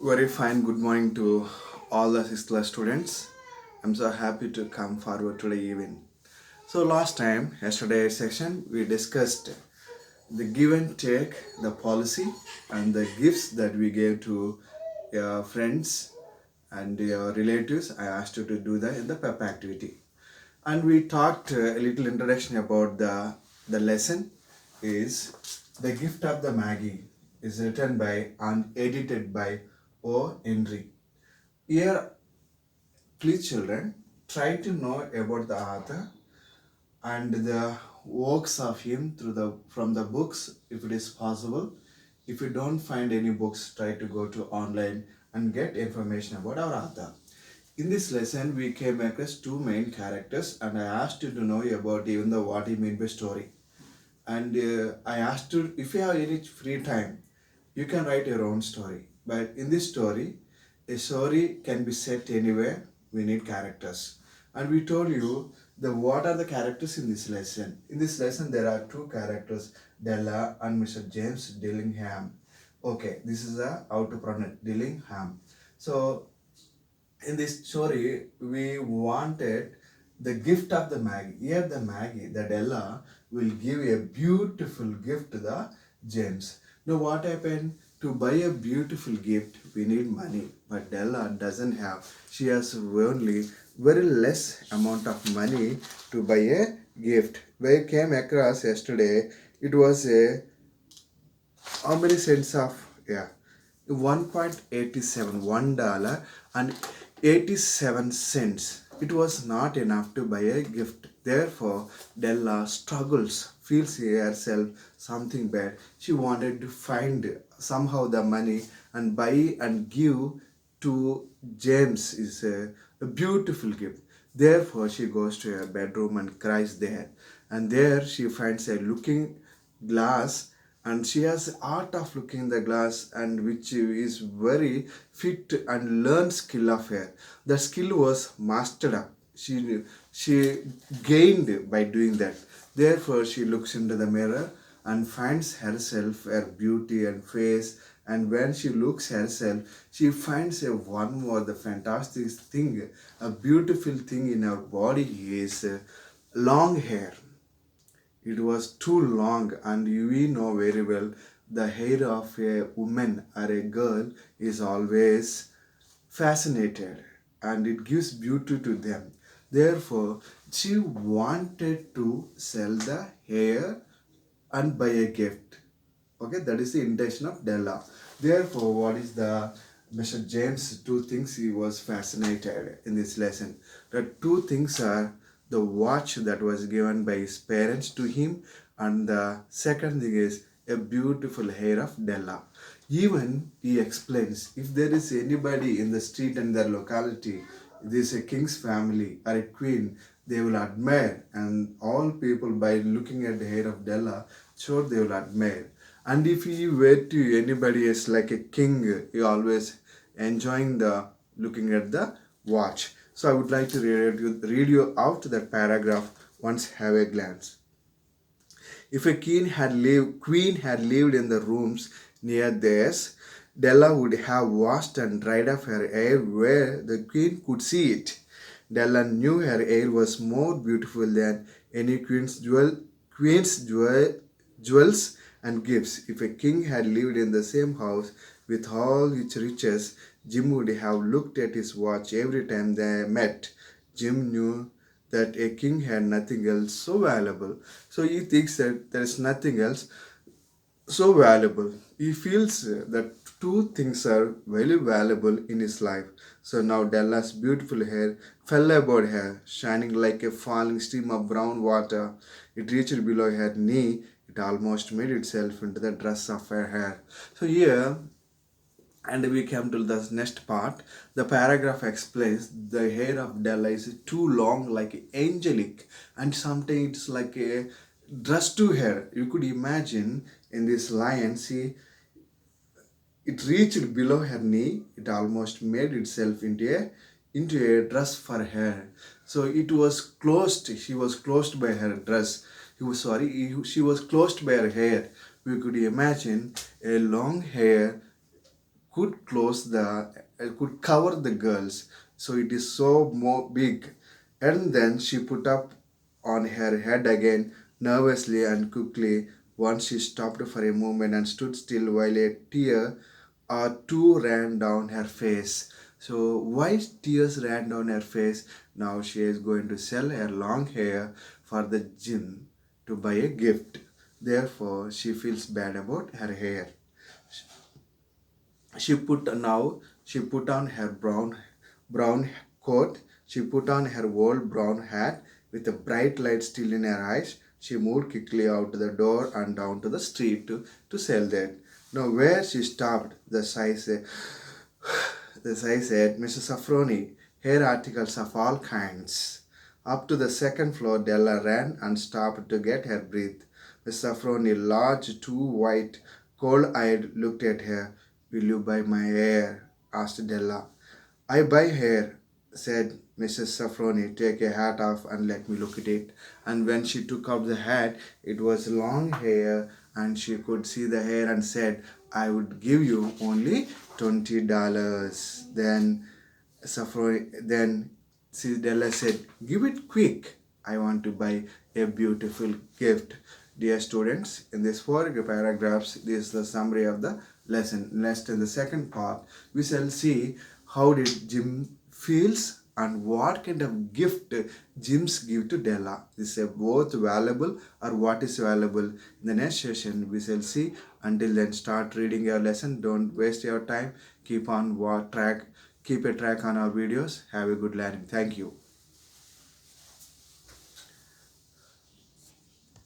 Very fine. Good morning to all the sixth class students. I'm so happy to come forward today even. So yesterday session, we discussed the give and take, the policy, and the gifts that we gave to your friends and your relatives. I asked you to do that in the PEP activity. And we talked a little introduction about the lesson is the gift of the Maggie is written by and edited by O. Henry. Here, please children, try to know about the author and the works of him through the from the books if it is possible. If you don't find any books, try to go to online and get information about our author. In this lesson, we came across two main characters, and I asked you to know about even the what he mean by story. And I asked you if you have any free time, you can write your own story. But in this story, a story can be set anywhere. We need characters, and we told you the what are the characters in this lesson. In this lesson, there are two characters, Della and Mr. James Dillingham. Okay, this is a how to pronounce Dillingham. So in this story, we wanted the gift of the Maggie. Here, the Maggie, the Della, will give a beautiful gift to the James. Now, what happened? To buy a beautiful gift, we need money. But Della doesn't have. She has only very less amount of money to buy a gift. We came across yesterday. It was a how many cents of yeah 1.87 $1 and 87 cents. It was not enough to buy a gift. Therefore, Della struggles, feels herself something bad. She wanted to find somehow the money and buy and give to James is a beautiful gift. Therefore, she goes to her bedroom and cries there. And there she finds a looking glass, and she has art of looking in the glass, and which is very fit and learned skill of her. The skill was mastered up. She gained by doing that. Therefore, she looks into the mirror and finds herself, her beauty and face. And when she looks herself, she finds a one more the fantastic thing, a beautiful thing in her body is long hair. It was too long, and we know very well the hair of a woman or a girl is always fascinated, and it gives beauty to them. Therefore, she wanted to sell the hair and buy a gift. Okay, that is the intention of Della. Therefore, what is the Mr. James? Two things he was fascinated in this lesson. The two things are the watch that was given by his parents to him, and the second thing is a beautiful hair of Della. Even he explains if there is anybody in the street and their locality, this is a king's family or a queen, they will admire, and all people by looking at the hair of Della, sure they will admire. And if he were to anybody else like a king, he always enjoying the looking at the watch. So I would like to read you out that paragraph once have a glance. If a queen had lived in the rooms near theirs, Della would have washed and dried off her hair where the queen could see it. Della knew her hair was more beautiful than any jewels and gifts. If a king had lived in the same house with all its riches, Jim would have looked at his watch every time they met. Jim knew that a king had nothing else so valuable. So he thinks that there is nothing else so valuable. He feels that two things are very valuable in his life. So now Della's beautiful hair fell about her, shining like a falling stream of brown water. It reached below her knee. It almost made itself into the dress of her hair. So here, and we come to the next part. The paragraph explains the hair of Della is too long, like angelic, and sometimes it's like a dress to hair. You could imagine in this line, see, it reached below her knee. It almost made itself into a dress for her. So it was closed. She was closed by her dress. She was closed by her hair. We could imagine a long hair could could cover the girls, so it is so more big. And then she put up on her head again, nervously and quickly. Once she stopped for a moment and stood still while a tear or two ran down her face. So why tears ran down her face? Now she is going to sell her long hair for the gym to buy a gift. Therefore, she feels bad about her hair. She put on her brown coat. She put on her old brown hat with a bright light still in her eyes. She moved quickly out the door and down to the street to sell that. Now where she stopped, the sign said, Mrs. Safroni, hair articles of all kinds. Up to the second floor, Della ran and stopped to get her breath. Miss Safroni, large, too white, cold-eyed, looked at her. Will you buy my hair? Asked Della. I buy hair, said Mrs. Safroni. Take a hat off and let me look at it. And when she took off the hat, it was long hair and she could see the hair and said, I would give you only $20. Then Della said, give it quick. I want to buy a beautiful gift. Dear students, in these four paragraphs, this is the summary of the lesson. Next, in the second part, we shall see how did Jim feels and what kind of gift Jims give to Della. Is it both valuable or what is valuable? In the next session, we shall see. Until then, start reading your lesson. Don't waste your time. Keep a track on our videos. Have a good learning. Thank you.